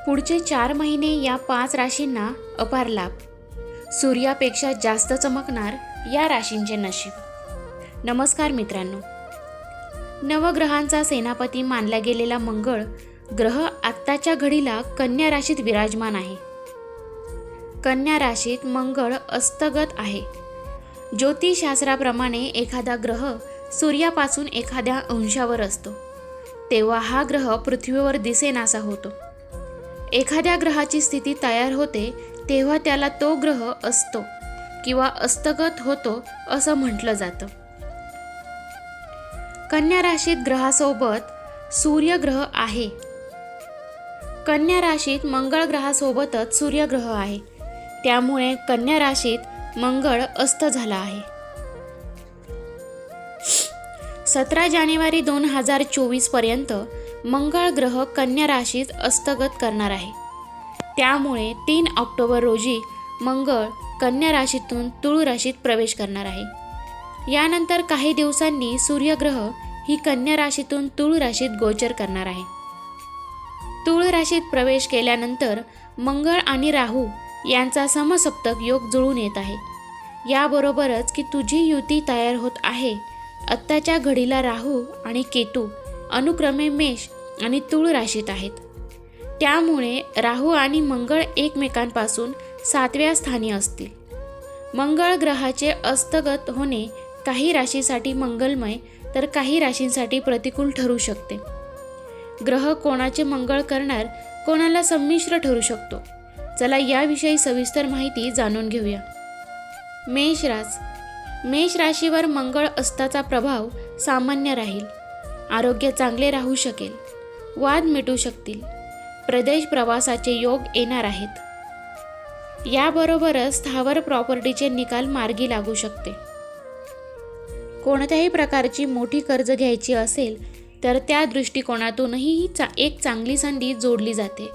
पुढचे 4 महिने या 5 राशींना अपार लाभ. सूर्यापेक्षा जास्त चमकणार या राशींचे नशीब. नमस्कार मित्रांनो. नवग्रहांचा सेनापती मानला गेलेला मंगळ ग्रह आत्ताच्या घडीला कन्या राशीत विराजमान आहे. कन्या राशीत मंगळ अस्तगत आहे. ज्योतिषशास्त्राप्रमाणे एखादा ग्रह सूर्यापासून एखाद्या अंशावर असतो तेव्हा हा ग्रह पृथ्वीवर दिसेनासा होतो. एखाद्या ग्रहाची स्थिती तयार होते तेव्हा त्याला तो ग्रह असतो किंवा अस्तगत होतो असं म्हटलं जातं. कन्या राशीत ग्रहासोबत सूर्यग्रह आहे. कन्या राशीत मंगळ ग्रहासोबतच सूर्यग्रह आहे. त्यामुळे कन्या राशीत मंगळ अस्त झाला आहे. 17 जानेवारी 2024 पर्यंत मंगळ ग्रह कन्या राशीत अस्तगत करणार आहे. त्यामुळे 3 ऑक्टोबर रोजी मंगळ कन्या राशीतून तुळ राशीत प्रवेश करणार आहे. यानंतर काही दिवसांनी सूर्यग्रह ही कन्या राशीतून तुळ राशीत गोचर करणार आहे. तुळ राशीत प्रवेश केल्यानंतर मंगळ आणि राहू यांचा समसप्तक योग जुळून येत आहे. याबरोबरच की तुझी युती तयार होत आहे. आत्ताच्या घडीला राहू आणि केतू अनुक्रमे मेष आणि तुळ राशीत आहेत. त्यामुळे राहू आणि मंगळ एकमेकांपासून 7व्या स्थानी असतील. मंगळ ग्रहाचे अस्तगत होणे काही राशीसाठी मंगलमय तर काही राशींसाठी प्रतिकूल ठरू शकते. ग्रह कोणाचे मंगळ करणार कोणाला संमिश्र ठरू शकतो. चला याविषयी सविस्तर माहिती जाणून घेऊया. मेष राशीवर मंगळ अस्ताचा प्रभाव सामान्य राहील. आरोग्य चांगले राहू शकेल. वाद मिटू शकतील. प्रदेश प्रवासाचे योग येणार आहेत. याबरोबरच स्थावर प्रॉपर्टीचे निकाल मार्गी लागू शकते. कोणत्याही प्रकारची मोठी कर्ज घ्यायची असेल तर त्या दृष्टिकोनातूनही एक चांगली संधी जोडली जाते.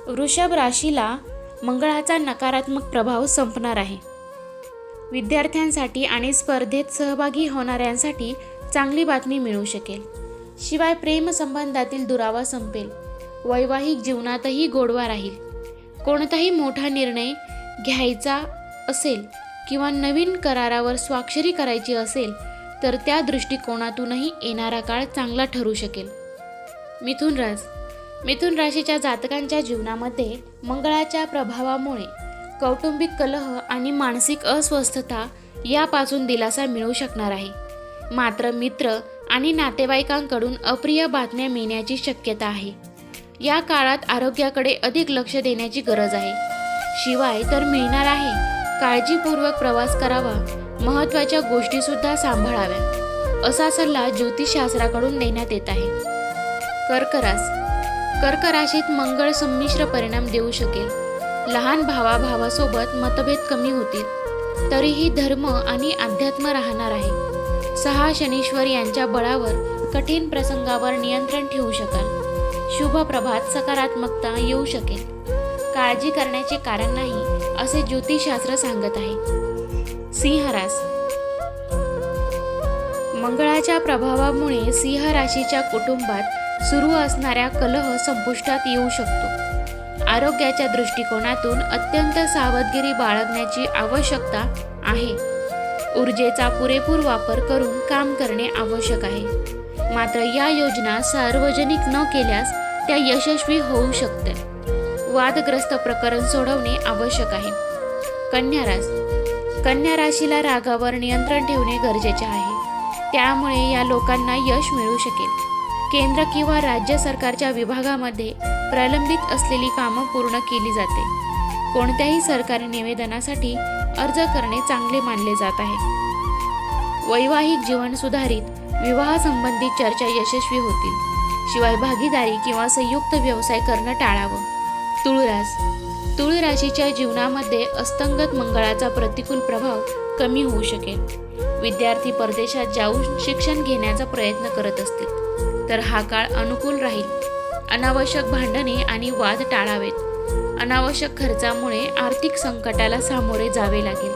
वृषभ राशीला मंगळाचा नकारात्मक प्रभाव संपणार आहे. विद्यार्थ्यांसाठी आणि स्पर्धेत सहभागी होणाऱ्यांसाठी चांगली बातमी मिळू शकेल. शिवाय प्रेमसंबंधातील दुरावा संपेल. वैवाहिक जीवनातही गोडवा राहील. कोणताही मोठा निर्णय घ्यायचा असेल किंवा नवीन करारावर स्वाक्षरी करायची असेल तर त्या दृष्टिकोनातूनही येणारा काळ चांगला ठरू शकेल. मिथुन राशीच्या जातकांच्या जीवनामध्ये मंगळाच्या प्रभावामुळे कौटुंबिक कलह आणि मानसिक अस्वस्थता यापासून दिलासा मिळू शकणार आहे. मात्र मित्र आणि नातेवाईकांकडून अप्रिय बातम्या मिळण्याची शक्यता आहे. या काळात आरोग्याकडे अधिक लक्ष देण्याची गरज आहे. शिवाय तर मिळणार आहे काळजीपूर्वक प्रवास करावा. महत्त्वाच्या गोष्टीसुद्धा सांभाळाव्या असा सल्ला ज्योतिषशास्त्राकडून देण्यात येत आहे. कर्क राशीत मंगळ संमिश्र परिणाम देऊ शकेल. लहान भावासोबत मतभेद कमी होतील. तरीही धर्म आणि अध्यात्म राहणार आहे. 6 शनीश्वर यांच्या बळावर कठीण प्रसंगावर नियंत्रण ठेवू शकाल. शुभ प्रभात सकारात्मकता येऊ शकेल. काळजी करण्याचे कारण नाही असे ज्योतिषशास्त्र सांगत आहे. मंगळाच्या प्रभावामुळे सिंह राशीच्या कुटुंबात सुरू असणाऱ्या कलह संपुष्टात येऊ शकतो. आरोग्याच्या दृष्टिकोनातून अत्यंत सावधगिरी बाळगण्याची आवश्यकता आहे. ऊर्जेचा पुरेपूर वापर करून काम करणे आवश्यक आहे. मात्र या योजना सार्वजनिक न केल्यास त्या यशस्वी होऊ शकतात. वादग्रस्त प्रकरण सोडवणे आवश्यक आहे. कन्या राशीला रागावर नियंत्रण ठेवणे गरजेचे आहे. त्यामुळे या लोकांना यश मिळू शकेल. केंद्र किंवा राज्य सरकारच्या विभागामध्ये प्रलंबित असलेली कामं पूर्ण केली जाते. कोणत्याही सरकारी निवेदनासाठी अर्ज करणे चांगले मानले जात आहे. वैवाहिक जीवन सुधारित. विवाह संबंधित चर्चा यशस्वी होतील. शिवाय भागीदारी किंवा संयुक्त व्यवसाय करणं टाळावं. तुळ राशीच्या जीवनामध्ये अस्तंगत मंगळाचा प्रतिकूल प्रभाव कमी होऊ शकेल. विद्यार्थी परदेशात जाऊन शिक्षण घेण्याचा प्रयत्न करत असतील तर हा काळ अनुकूल राहील. अनावश्यक भांडणे आणि वाद टाळावेत. अनावश्यक खर्चामुळे आर्थिक संकटाला सामोरे जावे लागेल.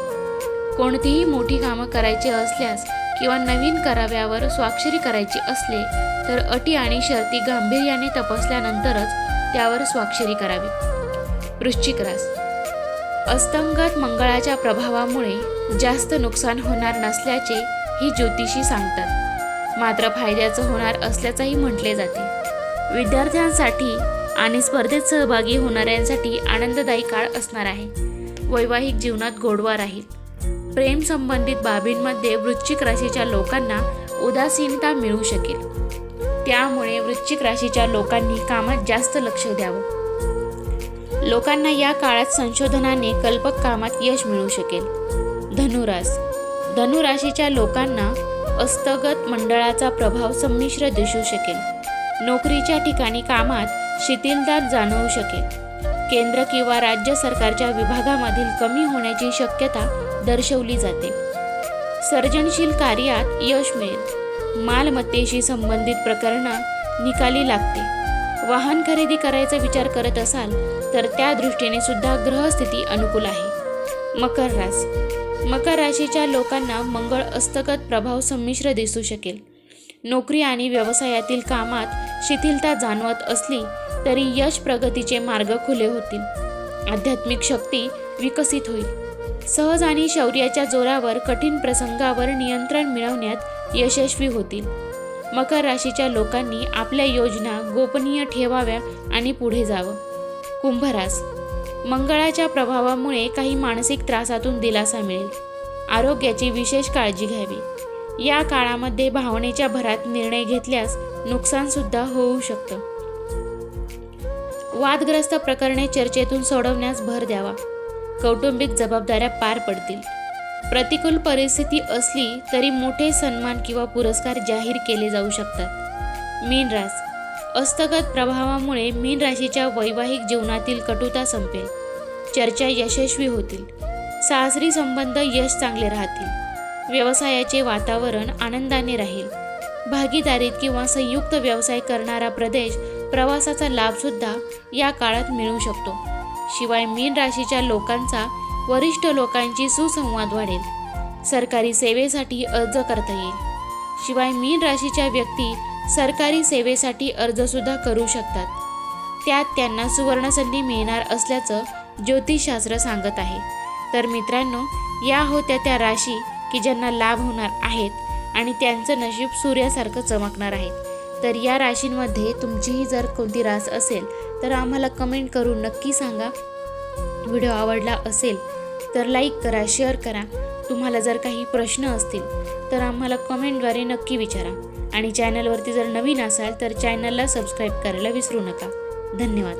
कोणतीही मोठी कामं करायची असल्यास किंवा नवीन कराव्यावर स्वाक्षरी करायची असले तर अटी आणि शर्ती गांभीर्याने तपासल्यानंतरच त्यावर स्वाक्षरी करावी. वृश्चिक रास. अस्तंगत मंगळाच्या प्रभावामुळे जास्त नुकसान होणार नसल्याचे ही ज्योतिषी सांगतात, मात्र फायद्याचं होणार असल्याचंही म्हटले जाते. विद्यार्थ्यांसाठी आणि स्पर्धेत सहभागी होणाऱ्यांसाठी आनंददायी काळ असणार आहे. वैवाहिक जीवनात गोडवा राहील. प्रेम संबंधित बाबींमध्ये वृश्चिक राशीच्या लोकांना उदासीनता मिळू शकेल. त्यामुळे वृश्चिक राशीच्या लोकांनी कामात जास्त लक्ष द्यावं. लोकांना या काळात संशोधनाने कल्पक कामात यश मिळू शकेल. धनुरास. धनुराशीच्या लोकांना अस्तगत मंडळाचा प्रभाव संमिश्र दिसू शकेल. नोकरीच्या ठिकाणी कामात शिथिलता जाणवू शकेल. केंद्र किंवा राज्य सरकारच्या विभागामधील कमी होण्याची शक्यता दर्शवली जाते. सर्जनशील कार्यात यश मिळेल. मालमत्तेशी संबंधित प्रकरणं निकाली लागते. वाहन खरेदी करायचा विचार करत असाल तर त्या दृष्टीने सुद्धा ग्रहस्थिती अनुकूल आहे. मकर रास. मकर राशीच्या लोकांना मंगळ अस्तगत प्रभाव संमिश्र दिसू शकेल. नोकरी आणि व्यवसायातील कामात शिथिलता जाणवत असली तरी यश प्रगतीचे मार्ग खुले होतील. आध्यात्मिक शक्ती विकसित होईल. सहज आणि शौर्याच्या जोरावर कठीण प्रसंगावर नियंत्रण मिळवण्यात यशस्वी होतील. मकर राशीच्या लोकांनी आपल्या योजना गोपनीय ठेवाव्या आणि पुढे जावं. कुंभरास. मंगळाच्या प्रभावामुळे काही मानसिक त्रासातून दिलासा मिळेल. आरोग्याची विशेष काळजी घ्यावी. या काळामध्ये भावनेच्या भरात निर्णय घेतल्यास नुकसान सुद्धा होऊ शकतं. वादग्रस्त प्रकरणे चर्चेतून सोडवण्यास भर द्यावा. कौटुंबिक जबाबदाऱ्या पार पडतील. प्रतिकूल परिस्थिती असली तरी मोठे सन्मान किंवा पुरस्कार जाहीर केले जाऊ शकतात. मीन रास. अस्तगत प्रभावामुळे मीन राशीच्या वैवाहिक जीवनातील कटुता संपेल. चर्चा यशस्वी होतील. सासरी संबंध यश चांगले राहतील. व्यवसायाचे वातावरण आनंदाने राहील. भागीदारीत किंवा संयुक्त व्यवसाय करणारा प्रदेश प्रवासाचा लाभसुद्धा या काळात मिळू शकतो. शिवाय मीन राशीच्या लोकांचा वरिष्ठ लोकांची सुसंवाद वाढेल. सरकारी सेवेसाठी अर्ज करता येईल. शिवाय मीन राशीच्या व्यक्ती सरकारी सेवेसाठी अर्जसुद्धा करू शकतात. त्यात त्यांना सुवर्णसंधी मिळणार असल्याचं ज्योतिषशास्त्र सांगत आहे. तर मित्रांनो, या होत्या त्या राशी की ज्यांना लाभ होणार आहेत आणि त्यांचं नशीब सूर्यासारखं चमकणार आहे. तर या राशींमध्ये तुमचीही जर कोणती रास असेल तर आम्हाला कमेंट करून नक्की सांगा. व्हिडिओ आवडला असेल तर लाईक करा, शेअर करा. तुम्हाला जर काही प्रश्न असतील तर आम्हाला कमेंटद्वारे नक्की विचारा. आणि चॅनलवरती जर नवीन असाल तर चॅनलला सबस्क्राईब करायला विसरू नका. धन्यवाद.